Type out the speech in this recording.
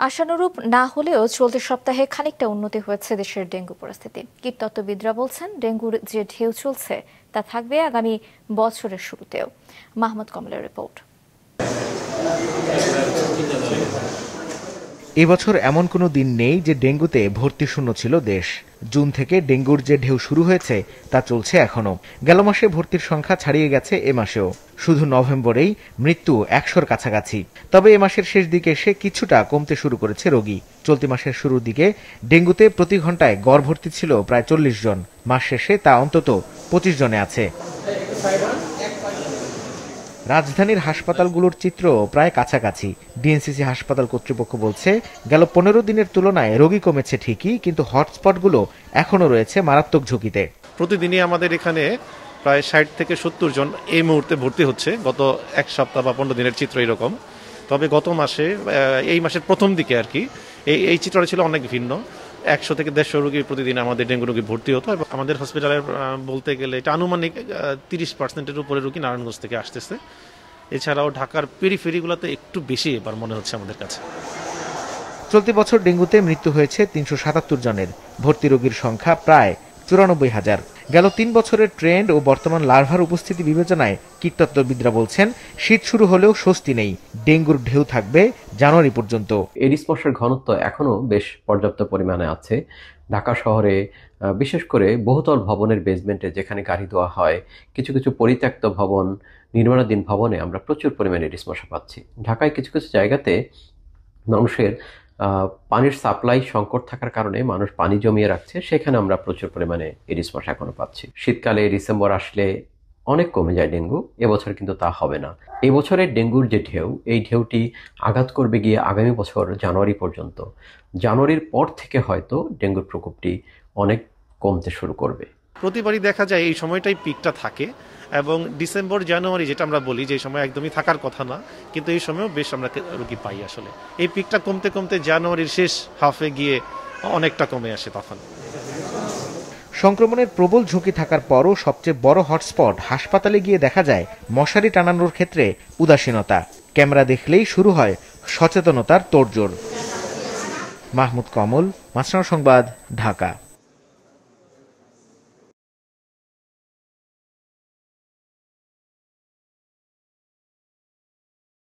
আশানুরূপ না হলেও চলতি সপ্তাহে খানিকটা উন্নতি হয়েছে দেশের ডেঙ্গু পরিস্থিতি। কীটতত্ত্ববিদরা বলছেন, ডেঙ্গুর যে ঢেউ চলছে তা থাকবে আগামী বছরের শুরুতেও। মাহমুদ কমলের রিপোর্ট। এবছর এমন কোনো দিন নেই যে ডেঙ্গুতে ভর্তি শূন্য ছিল দেশ। জুন থেকে ডেঙ্গুর যে ঢেউ শুরু হয়েছে তা চলছে এখনো। গেল মাসে ভর্তির সংখ্যা ছাড়িয়ে গেছে এ মাসেও। শুধু নভেম্বরেই মৃত্যু ১০০-র কাছাকাছি। তবে এ মাসের শেষ দিকে এসে কিছুটা কমতে শুরু করেছে রোগী। চলতি মাসের শুরুর দিকে ডেঙ্গুতে প্রতি ঘন্টায় গড় ভর্তি ছিল প্রায় ৪০ জন। মাস শেষে তা অন্তত ২৫ জনে আছে। রাজধানীর হাসপাতালগুলোর চিত্র প্রায় কাছাকাছি। ডিএনসিসি হাসপাতাল কর্তৃপক্ষ বলছে, গেল ১৫ দিনের তুলনায় রোগী কমেছে ঠিকই, কিন্তু হটস্পটগুলো এখনো রয়েছে মারাত্মক ঝুঁকিতে। প্রতিদিনই আমাদের এখানে প্রায় ৬০ থেকে ৭০ জন এই মুহূর্তে ভর্তি হচ্ছে। গত এক সপ্তাহ বা ১৫ দিনের চিত্র এরকম। তবে গত মাসে এই মাসের প্রথম দিকে আর কি এই চিত্রটা ছিল অনেক ভিন্ন। ১০০ থেকে ১৫০ রোগী প্রতিদিন আমাদের ডেঙ্গু রোগী ভর্তি হতো। এবং আমাদের হসপিটালের বলতে গেলে এটা আনুমানিক ৩০% উপরে রোগী নারায়ণগঞ্জ থেকে আসতেছে। এছাড়াও ঢাকার পেরিফেরিগুলোতে একটু বেশি এবার মনে হচ্ছে আমাদের কাছে। চলতি বছর ডেঙ্গুতে মৃত্যু হয়েছে ৩৭৭ জনের। ভর্তি রোগীর সংখ্যা প্রায় ৯৪,০০০। গেল ৩ বছরের ট্রেন্ড ও বর্তমান লার্ভার উপস্থিতি বিবেচনায় কীটতত্ত্ববিদরা বলছেন, শীত শুরু হলেও স্বস্তি নেই। ডেঙ্গুর ঢেউ থাকবে জানুয়ারি পর্যন্ত। এডিস মশার ঘনত্ব এখনো বেশ পর্যাপ্ত পরিমাণে আছে। ঢাকা শহরে বিশেষ করে বহুতল ভবনের বেসমেন্টে যেখানে গাড়ি ধোয়া হয়, কিছু কিছু পরিত্যক্ত ভবন, নির্মাণাধীন ভবনে আমরা প্রচুর পরিমাণে এডিস মশা পাচ্ছি। ঢাকায় কিছু কিছু জায়গাতে মানুষের পানির সাপ্লাই সংকট থাকার কারণে মানুষ পানি জমিয়ে রাখছে, সেখানে আমরা প্রচুর পরিমাণে এডিস মশা এখনো পাচ্ছি। শীতকালে ডিসেম্বর আসলে অনেক কমে যায় ডেঙ্গু, এবছর কিন্তু তা হবে না। এবছরের ডেঙ্গুর যে ঢেউ, এই ঢেউটি আঘাত করবে গিয়ে আগামী বছর জানুয়ারি পর্যন্ত। জানুয়ারির পর থেকে হয়তো ডেঙ্গুর প্রকোপটি অনেক কমতে শুরু করবে। প্রতিবারই দেখা যায় এই সময়টাই পিকটা থাকে, এবং ডিসেম্বর জানুয়ারি যেটা আমরা বলি যে সময় একদমই থাকার কথা না, কিন্তু এই সময়ও বেশ আমরা রোগী পাই। আসলে এই পিকটা কমতে কমতে জানুয়ারির শেষ হাফে গিয়ে অনেকটা কমে আসে তখন। সংক্রমণের প্রবল ঝুঁকি থাকার পরও সবচেয়ে বড় হটস্পট হাসপাতালে গিয়ে দেখা যায় মশারি টানানোর ক্ষেত্রে উদাসীনতা। ক্যামেরা দেখলেই শুরু হয় সচেতনতার তোড়জোড়। মাহমুদ কমল, মাছরাঙা সংবাদ, ঢাকা।